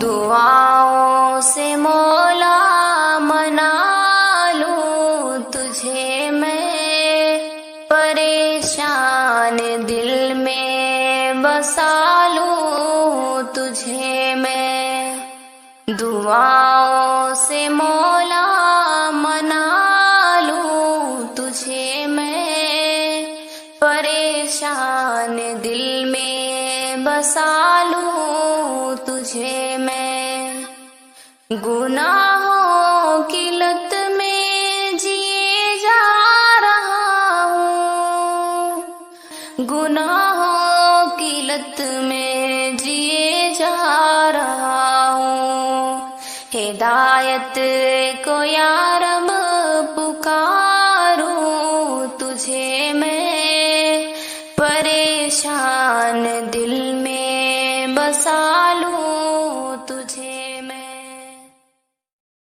دعاؤں سے مولا منا لوں تجھے میں، پریشان دل میں بسا لوں تجھے میں، دعاؤں سے مولا منا لوں تجھے میں، پریشان دل میں بسا لوں تجھے میں، گناہوں کی لت میں جیے جا رہا ہوں، گناہوں کی لت میں جیے جا رہا ہوں، ہدایت کو یا